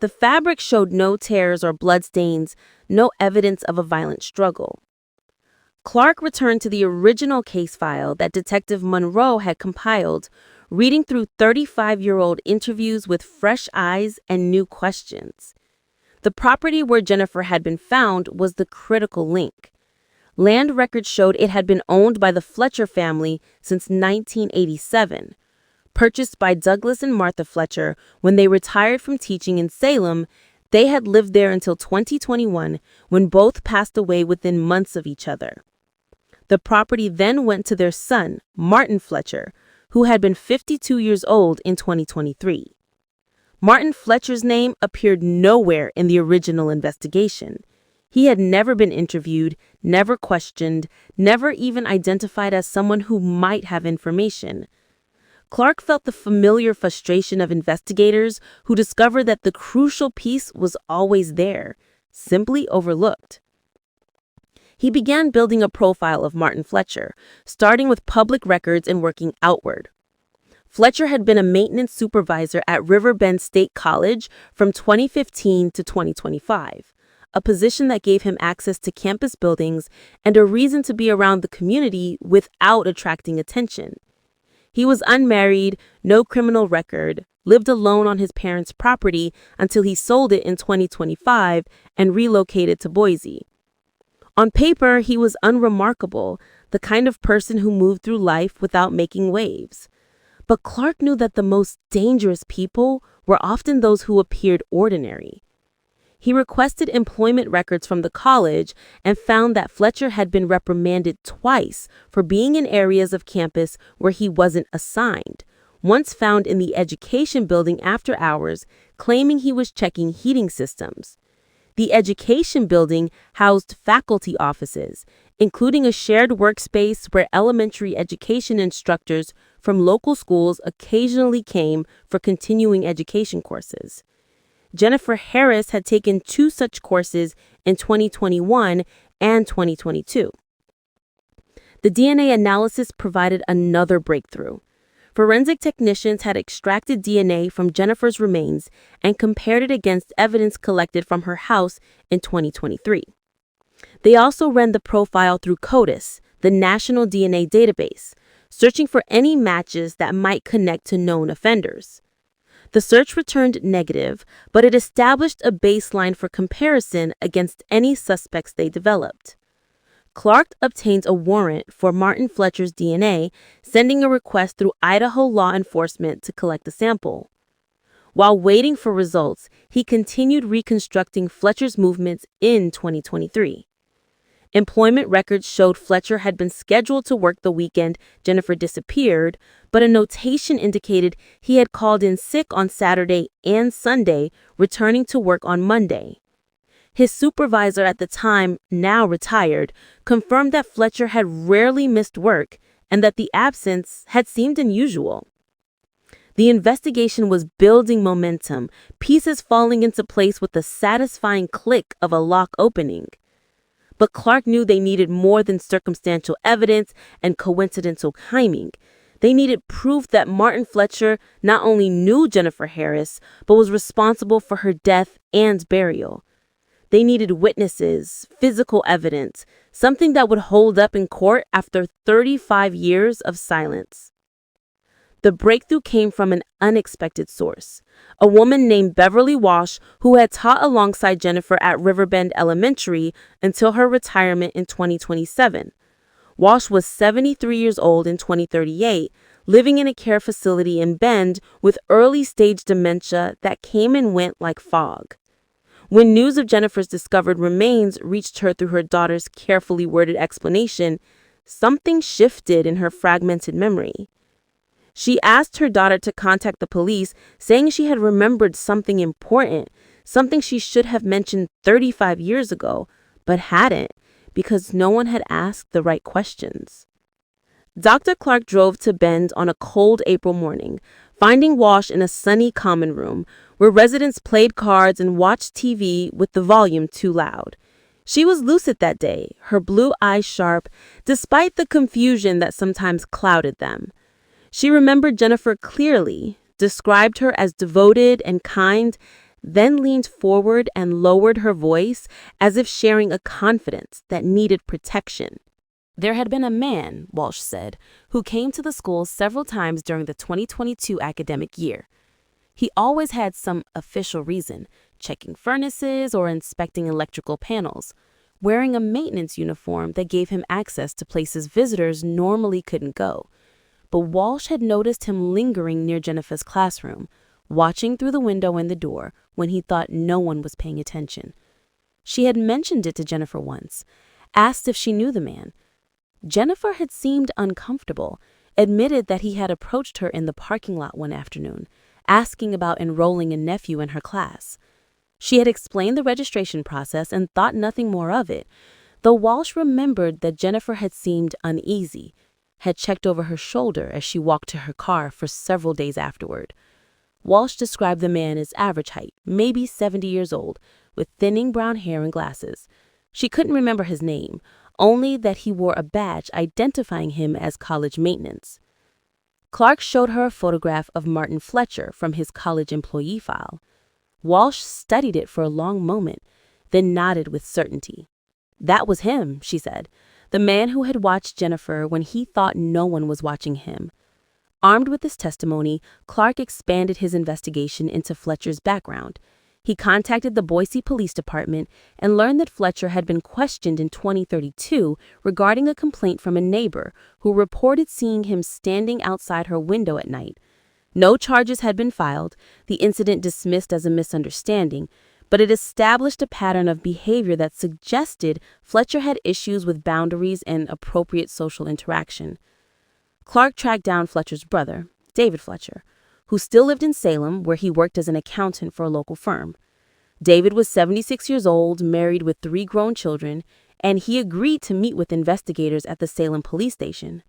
The fabric showed no tears or bloodstains, no evidence of a violent struggle. Clark returned to the original case file that Detective Monroe had compiled, reading through 35-year-old interviews with fresh eyes and new questions. The property where Jennifer had been found was the critical link. Land records showed it had been owned by the Fletcher family since 1987. Purchased by Douglas and Martha Fletcher when they retired from teaching in Salem, they had lived there until 2021 when both passed away within months of each other. The property then went to their son, Martin Fletcher, who had been 52 years old in 2023. Martin Fletcher's name appeared nowhere in the original investigation. He had never been interviewed, never questioned, never even identified as someone who might have information. Clark felt the familiar frustration of investigators who discovered that the crucial piece was always there, simply overlooked. He began building a profile of Martin Fletcher, starting with public records and working outward. Fletcher had been a maintenance supervisor at Riverbend State College from 2015 to 2025, a position that gave him access to campus buildings and a reason to be around the community without attracting attention. He was unmarried, no criminal record, lived alone on his parents' property until he sold it in 2025 and relocated to Boise. On paper, he was unremarkable, the kind of person who moved through life without making waves. But Clark knew that the most dangerous people were often those who appeared ordinary. He requested employment records from the college and found that Fletcher had been reprimanded twice for being in areas of campus where he wasn't assigned, once found in the education building after hours, claiming he was checking heating systems. The education building housed faculty offices, including a shared workspace where elementary education instructors from local schools occasionally came for continuing education courses. Jennifer Harris had taken 2 such courses in 2021 and 2022. The DNA analysis provided another breakthrough. Forensic technicians had extracted DNA from Jennifer's remains and compared it against evidence collected from her house in 2023. They also ran the profile through CODIS, the National DNA Database, searching for any matches that might connect to known offenders. The search returned negative, but it established a baseline for comparison against any suspects they developed. Clark obtained a warrant for Martin Fletcher's DNA, sending a request through Idaho law enforcement to collect a sample. While waiting for results, he continued reconstructing Fletcher's movements in 2023. Employment records showed Fletcher had been scheduled to work the weekend Jennifer disappeared, but a notation indicated he had called in sick on Saturday and Sunday, returning to work on Monday. His supervisor at the time, now retired, confirmed that Fletcher had rarely missed work and that the absence had seemed unusual. The investigation was building momentum, pieces falling into place with the satisfying click of a lock opening. But Clark knew they needed more than circumstantial evidence and coincidental timing. They needed proof that Martin Fletcher not only knew Jennifer Harris, but was responsible for her death and burial. They needed witnesses, physical evidence, something that would hold up in court after 35 years of silence. The breakthrough came from an unexpected source, a woman named Beverly Walsh who had taught alongside Jennifer at Riverbend Elementary until her retirement in 2027. Walsh was 73 years old in 2038, living in a care facility in Bend with early-stage dementia that came and went like fog. When news of Jennifer's discovered remains reached her through her daughter's carefully worded explanation, something shifted in her fragmented memory. She asked her daughter to contact the police, saying she had remembered something important, something she should have mentioned 35 years ago, but hadn't, because no one had asked the right questions. Dr. Clark drove to Bend on a cold April morning, finding Walsh in a sunny common room where residents played cards and watched TV with the volume too loud. She was lucid that day, her blue eyes sharp, despite the confusion that sometimes clouded them. She remembered Jennifer clearly, described her as devoted and kind, then leaned forward and lowered her voice as if sharing a confidence that needed protection. There had been a man, Walsh said, who came to the school several times during the 2022 academic year. He always had some official reason, checking furnaces or inspecting electrical panels, wearing a maintenance uniform that gave him access to places visitors normally couldn't go. But Walsh had noticed him lingering near Jennifer's classroom, watching through the window and the door when he thought no one was paying attention. She had mentioned it to Jennifer once, asked if she knew the man. Jennifer had seemed uncomfortable, admitted that he had approached her in the parking lot one afternoon, asking about enrolling a nephew in her class. She had explained the registration process and thought nothing more of it, though Walsh remembered that Jennifer had seemed uneasy, had checked over her shoulder as she walked to her car for several days afterward. Walsh described the man as average height, maybe 70 years old, with thinning brown hair and glasses. She couldn't remember his name, only that he wore a badge identifying him as college maintenance. Clark showed her a photograph of Martin Fletcher from his college employee file. Walsh studied it for a long moment, then nodded with certainty. That was him, she said, the man who had watched Jennifer when he thought no one was watching him. Armed with this testimony, Clark expanded his investigation into Fletcher's background. He contacted the Boise Police Department and learned that Fletcher had been questioned in 2032 regarding a complaint from a neighbor who reported seeing him standing outside her window at night. No charges had been filed, the incident dismissed as a misunderstanding, but it established a pattern of behavior that suggested Fletcher had issues with boundaries and appropriate social interaction. Clark tracked down Fletcher's brother, David Fletcher, who still lived in Salem, where he worked as an accountant for a local firm. David was 76 years old, married with 3 grown children, and he agreed to meet with investigators at the Salem police station.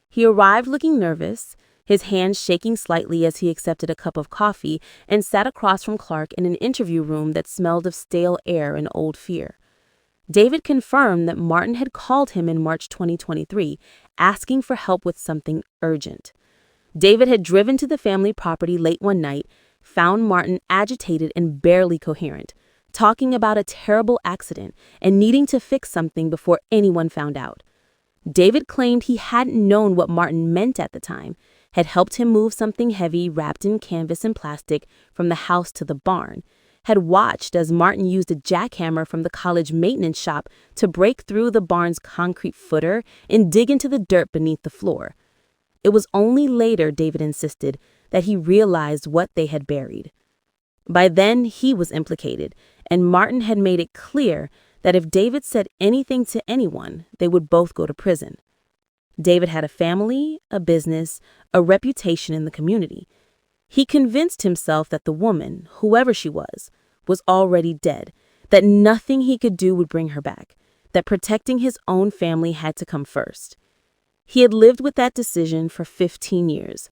He arrived looking nervous, his hands shaking slightly as he accepted a cup of coffee and sat across from Clark in an interview room that smelled of stale air and old fear. David confirmed that Martin had called him in March 2023, asking for help with something urgent. David had driven to the family property late one night, found Martin agitated and barely coherent, talking about a terrible accident and needing to fix something before anyone found out. David claimed he hadn't known what Martin meant at the time, had helped him move something heavy wrapped in canvas and plastic from the house to the barn, had watched as Martin used a jackhammer from the college maintenance shop to break through the barn's concrete footer and dig into the dirt beneath the floor. It was only later, David insisted, that he realized what they had buried. By then, he was implicated, and Martin had made it clear that if David said anything to anyone, they would both go to prison. David had a family, a business, a reputation in the community. He convinced himself that the woman, whoever she was already dead, that nothing he could do would bring her back, that protecting his own family had to come first. He had lived with that decision for 15 years.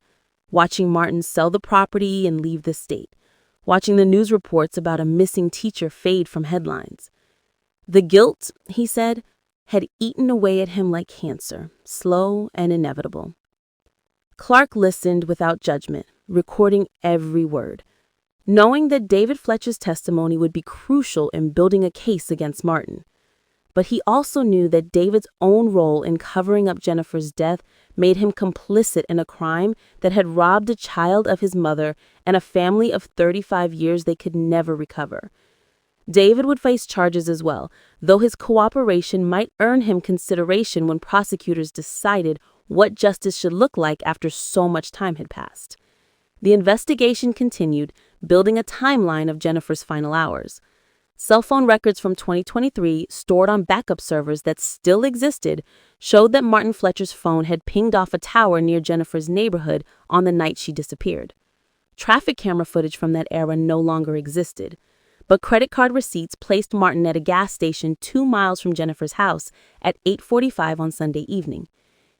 watching Martin sell the property and leave the state, watching the news reports about a missing teacher fade from headlines. The guilt, he said, had eaten away at him like cancer, slow and inevitable. Clark listened without judgment, recording every word, knowing that David Fletcher's testimony would be crucial in building a case against Martin. But he also knew that David's own role in covering up Jennifer's death made him complicit in a crime that had robbed a child of his mother and a family of 35 years they could never recover. David would face charges as well, though his cooperation might earn him consideration when prosecutors decided what justice should look like after so much time had passed. The investigation continued, building a timeline of Jennifer's final hours. Cell phone records from 2023, stored on backup servers that still existed, showed that Martin Fletcher's phone had pinged off a tower near Jennifer's neighborhood on the night she disappeared. Traffic camera footage from that era no longer existed, but credit card receipts placed Martin at a gas station 2 miles from Jennifer's house at 8:45 on Sunday evening.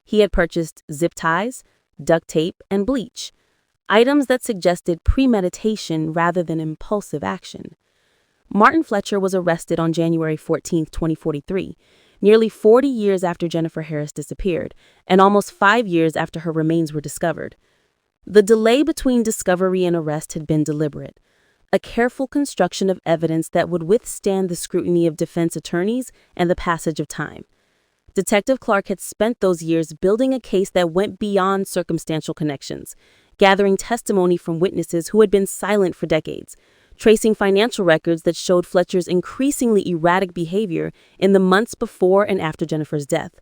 He had purchased zip ties, duct tape, and bleach, items that suggested premeditation rather than impulsive action. Martin Fletcher was arrested on January 14, 2043, nearly 40 years after Jennifer Harris disappeared, and almost 5 years after her remains were discovered. The delay between discovery and arrest had been deliberate, a careful construction of evidence that would withstand the scrutiny of defense attorneys and the passage of time. Detective Clark had spent those years building a case that went beyond circumstantial connections, gathering testimony from witnesses who had been silent for decades, tracing financial records that showed Fletcher's increasingly erratic behavior in the months before and after Jennifer's death.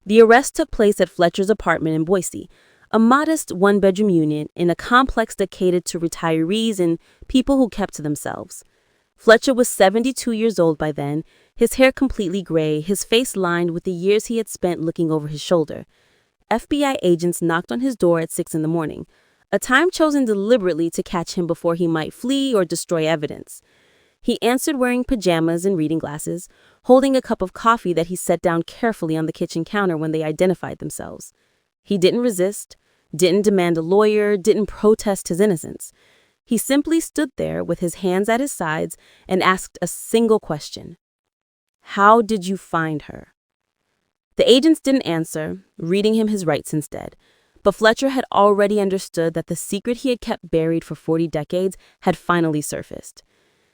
The arrest took place at Fletcher's apartment in Boise, a modest one-bedroom unit in a complex that catered to retirees and people who kept to themselves. Fletcher was 72 years old by then, his hair completely gray, his face lined with the years he had spent looking over his shoulder. FBI agents knocked on his door at 6 a.m, a time chosen deliberately to catch him before he might flee or destroy evidence. He answered wearing pajamas and reading glasses, holding a cup of coffee that he set down carefully on the kitchen counter when they identified themselves. He didn't resist, didn't demand a lawyer, didn't protest his innocence. He simply stood there with his hands at his sides and asked a single question. How did you find her? The agents didn't answer, reading him his rights instead. But Fletcher had already understood that the secret he had kept buried for 40 decades had finally surfaced.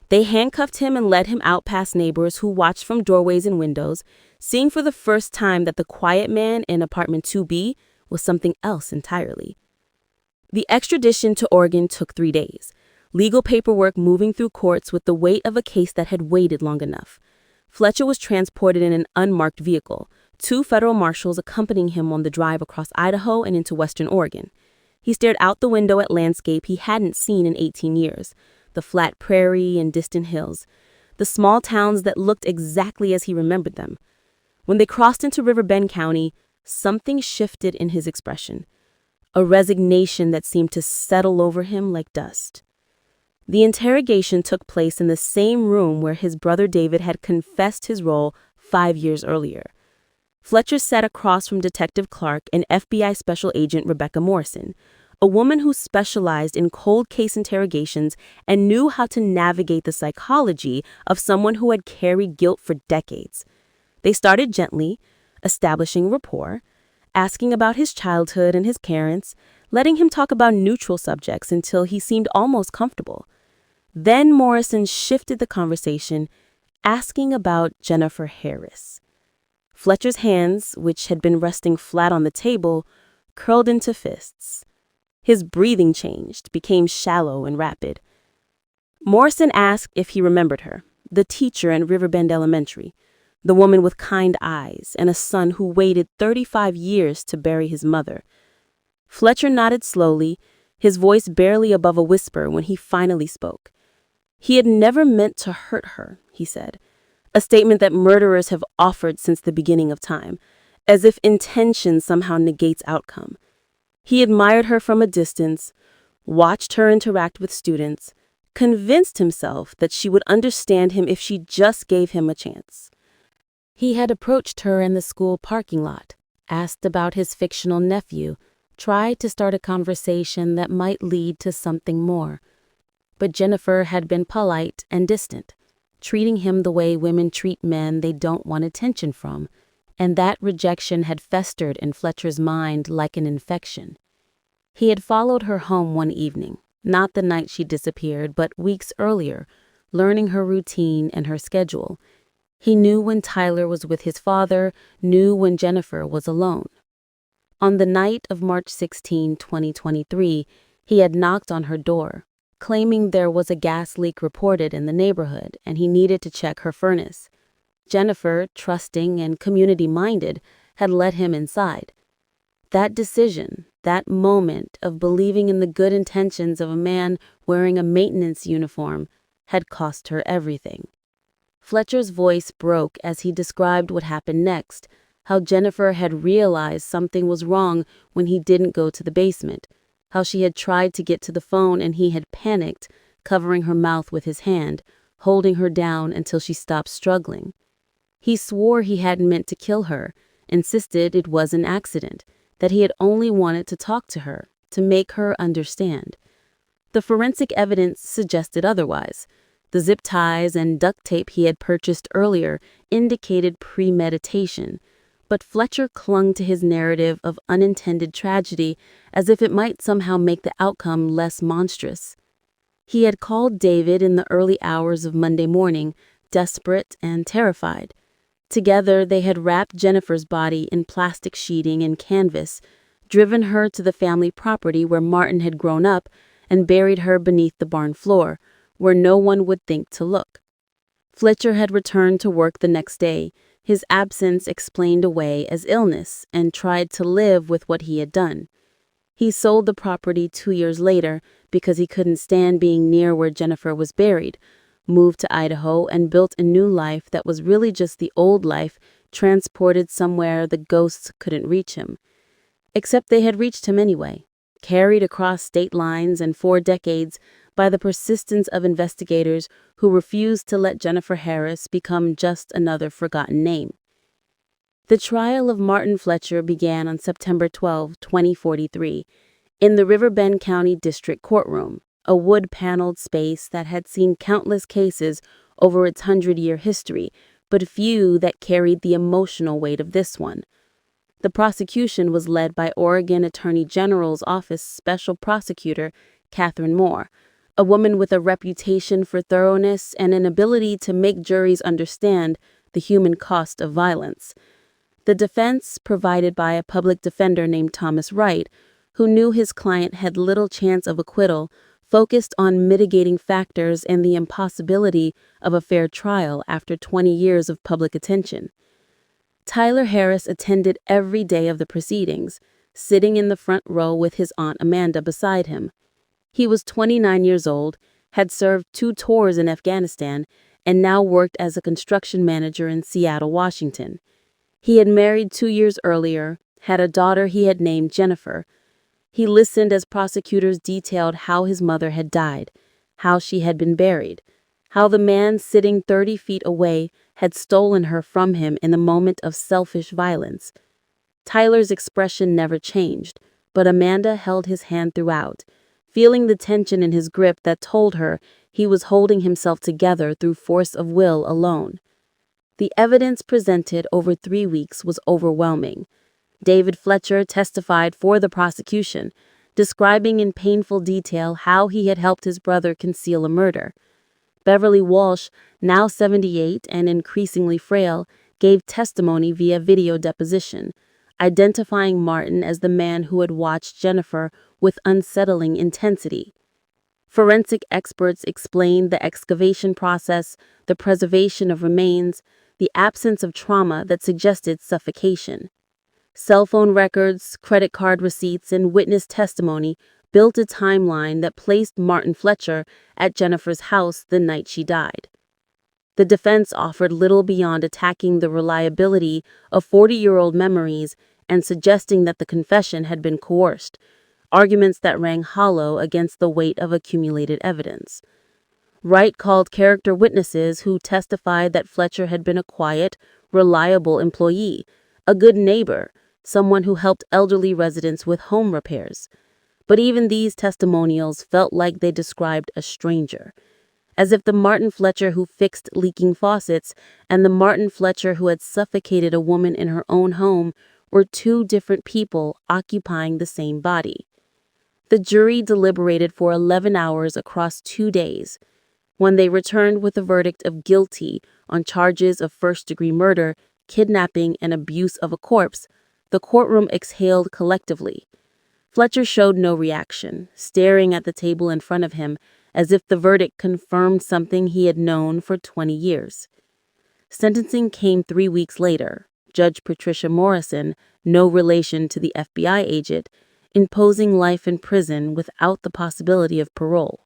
They handcuffed him and led him out past neighbors who watched from doorways and windows, seeing for the first time that the quiet man in apartment 2B was something else entirely. The extradition to Oregon took 3 days, legal paperwork moving through courts with the weight of a case that had waited long enough. Fletcher was transported in an unmarked vehicle, 2 federal marshals accompanying him on the drive across Idaho and into western Oregon. He stared out the window at landscape he hadn't seen in 18 years, the flat prairie and distant hills, the small towns that looked exactly as he remembered them. When they crossed into Riverbend County, something shifted in his expression, a resignation that seemed to settle over him like dust. The interrogation took place in the same room where his brother David had confessed his role 5 years earlier. Fletcher sat across from Detective Clark and FBI Special Agent Rebecca Morrison, a woman who specialized in cold case interrogations and knew how to navigate the psychology of someone who had carried guilt for decades. They started gently, establishing rapport, asking about his childhood and his parents, letting him talk about neutral subjects until he seemed almost comfortable. Then Morrison shifted the conversation, asking about Jennifer Harris. Fletcher's hands, which had been resting flat on the table, curled into fists. His breathing changed, became shallow and rapid. Morrison asked if he remembered her, the teacher in Riverbend Elementary, the woman with kind eyes and a son who waited 35 years to bury his mother. Fletcher nodded slowly, his voice barely above a whisper when he finally spoke. He had never meant to hurt her, he said, a statement that murderers have offered since the beginning of time, as if intention somehow negates outcome. He admired her from a distance, watched her interact with students, convinced himself that she would understand him if she just gave him a chance. He had approached her in the school parking lot, asked about his fictional nephew, tried to start a conversation that might lead to something more. But Jennifer had been polite and distant, treating him the way women treat men they don't want attention from, and that rejection had festered in Fletcher's mind like an infection. He had followed her home one evening, not the night she disappeared, but weeks earlier, learning her routine and her schedule. He knew when Tyler was with his father, knew when Jennifer was alone. On the night of March 16, 2023, he had knocked on her door, claiming there was a gas leak reported in the neighborhood and he needed to check her furnace. Jennifer, trusting and community-minded, had let him inside. That decision, that moment of believing in the good intentions of a man wearing a maintenance uniform, had cost her everything. Fletcher's voice broke as he described what happened next, how Jennifer had realized something was wrong when he didn't go to the basement, how she had tried to get to the phone and he had panicked, covering her mouth with his hand, holding her down until she stopped struggling. He swore he hadn't meant to kill her, insisted it was an accident, that he had only wanted to talk to her, to make her understand. The forensic evidence suggested otherwise. The zip ties and duct tape he had purchased earlier indicated premeditation, but Fletcher clung to his narrative of unintended tragedy as if it might somehow make the outcome less monstrous. He had called David in the early hours of Monday morning, desperate and terrified. Together, they had wrapped Jennifer's body in plastic sheeting and canvas, driven her to the family property where Martin had grown up, and buried her beneath the barn floor, where no one would think to look. Fletcher had returned to work the next day, his absence explained away as illness, and tried to live with what he had done. He sold the property 2 years later because he couldn't stand being near where Jennifer was buried, moved to Idaho, and built a new life that was really just the old life transported somewhere the ghosts couldn't reach him. Except they had reached him anyway, carried across state lines and 4 decades by the persistence of investigators who refused to let Jennifer Harris become just another forgotten name. The trial of Martin Fletcher began on September 12, 2043, in the Riverbend County District Courtroom, a wood-paneled space that had seen countless cases over its 100-year history, but few that carried the emotional weight of this one. The prosecution was led by Oregon Attorney General's Office Special Prosecutor Catherine Moore, a woman with a reputation for thoroughness and an ability to make juries understand the human cost of violence. The defense, provided by a public defender named Thomas Wright, who knew his client had little chance of acquittal, focused on mitigating factors and the impossibility of a fair trial after 20 years of public attention. Tyler Harris attended every day of the proceedings, sitting in the front row with his Aunt Amanda beside him. He was 29 years old, had served 2 tours in Afghanistan, and now worked as a construction manager in Seattle, Washington. He had married 2 years earlier, had a daughter he had named Jennifer. He listened as prosecutors detailed how his mother had died, how she had been buried, how the man sitting 30 feet away had stolen her from him in a moment of selfish violence. Tyler's expression never changed, but Amanda held his hand throughout, feeling the tension in his grip that told her he was holding himself together through force of will alone. The evidence presented over 3 weeks was overwhelming. David Fletcher testified for the prosecution, describing in painful detail how he had helped his brother conceal a murder. Beverly Walsh, now 78 and increasingly frail, gave testimony via video deposition, identifying Martin as the man who had watched Jennifer with unsettling intensity. Forensic experts explained the excavation process, the preservation of remains, the absence of trauma that suggested suffocation. Cell phone records, credit card receipts, and witness testimony built a timeline that placed Martin Fletcher at Jennifer's house the night she died. The defense offered little beyond attacking the reliability of 40-year-old memories and suggesting that the confession had been coerced, arguments that rang hollow against the weight of accumulated evidence. Wright called character witnesses who testified that Fletcher had been a quiet, reliable employee, a good neighbor, someone who helped elderly residents with home repairs. But even these testimonials felt like they described a stranger, as if the Martin Fletcher who fixed leaking faucets and the Martin Fletcher who had suffocated a woman in her own home were two different people occupying the same body. The jury deliberated for 11 hours across 2 days. When they returned with a verdict of guilty on charges of first-degree murder, kidnapping, and abuse of a corpse, the courtroom exhaled collectively. Fletcher showed no reaction, staring at the table in front of him as if the verdict confirmed something he had known for 20 years. Sentencing came 3 weeks later. Judge Patricia Morrison, no relation to the FBI agent, imposing life in prison without the possibility of parole.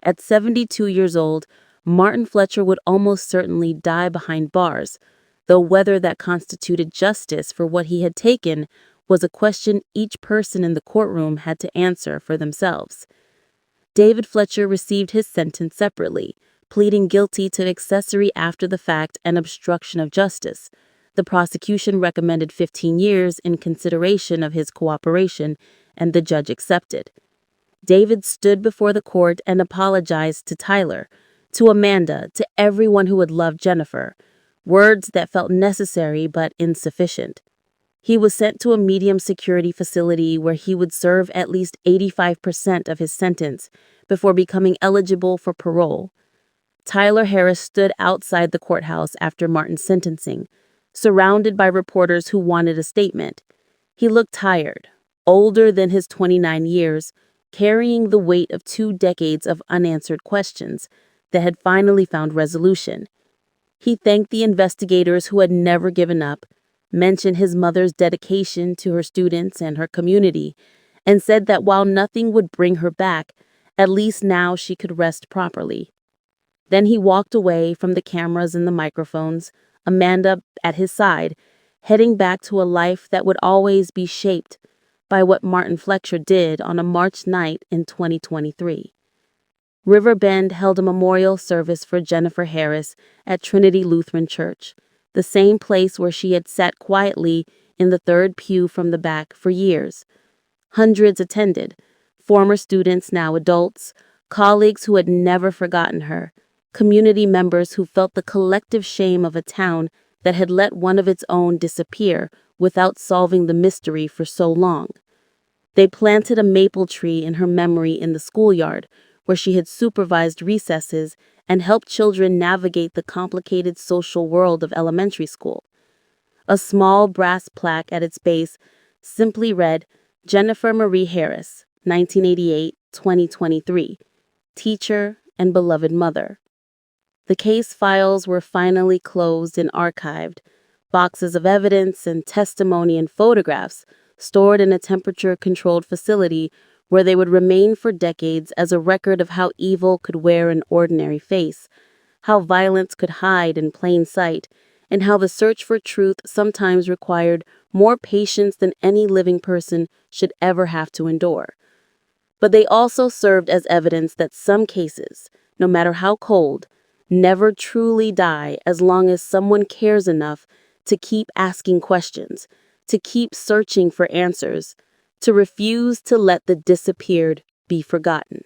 At 72 years old, Martin Fletcher would almost certainly die behind bars, though whether that constituted justice for what he had taken was a question each person in the courtroom had to answer for themselves. David Fletcher received his sentence separately, pleading guilty to accessory after the fact and obstruction of justice. The prosecution recommended 15 years in consideration of his cooperation, and the judge accepted. David stood before the court and apologized to Tyler, to Amanda, to everyone who had loved Jennifer, words that felt necessary but insufficient. He was sent to a medium security facility where he would serve at least 85% of his sentence before becoming eligible for parole. Tyler Harris stood outside the courthouse after Martin's sentencing, surrounded by reporters who wanted a statement. He looked tired, older than his 29 years, carrying the weight of 2 decades of unanswered questions that had finally found resolution. He thanked the investigators who had never given up, mentioned his mother's dedication to her students and her community, and said that while nothing would bring her back, at least now she could rest properly. Then he walked away from the cameras and the microphones, Amanda at his side, heading back to a life that would always be shaped by what Martin Fletcher did on a March night in 2023. Riverbend held a memorial service for Jennifer Harris at Trinity Lutheran Church, the same place where she had sat quietly in the third pew from the back for years. Hundreds attended, former students, now adults, colleagues who had never forgotten her, community members who felt the collective shame of a town that had let one of its own disappear without solving the mystery for so long. They planted a maple tree in her memory in the schoolyard, where she had supervised recesses and helped children navigate the complicated social world of elementary school. A small brass plaque at its base simply read, Jennifer Marie Harris, 1988-2023, teacher and beloved mother. The case files were finally closed and archived, boxes of evidence and testimony and photographs stored in a temperature-controlled facility where they would remain for decades as a record of how evil could wear an ordinary face, how violence could hide in plain sight, and how the search for truth sometimes required more patience than any living person should ever have to endure. But they also served as evidence that some cases, no matter how cold, never truly die as long as someone cares enough to keep asking questions, to keep searching for answers, to refuse to let the disappeared be forgotten.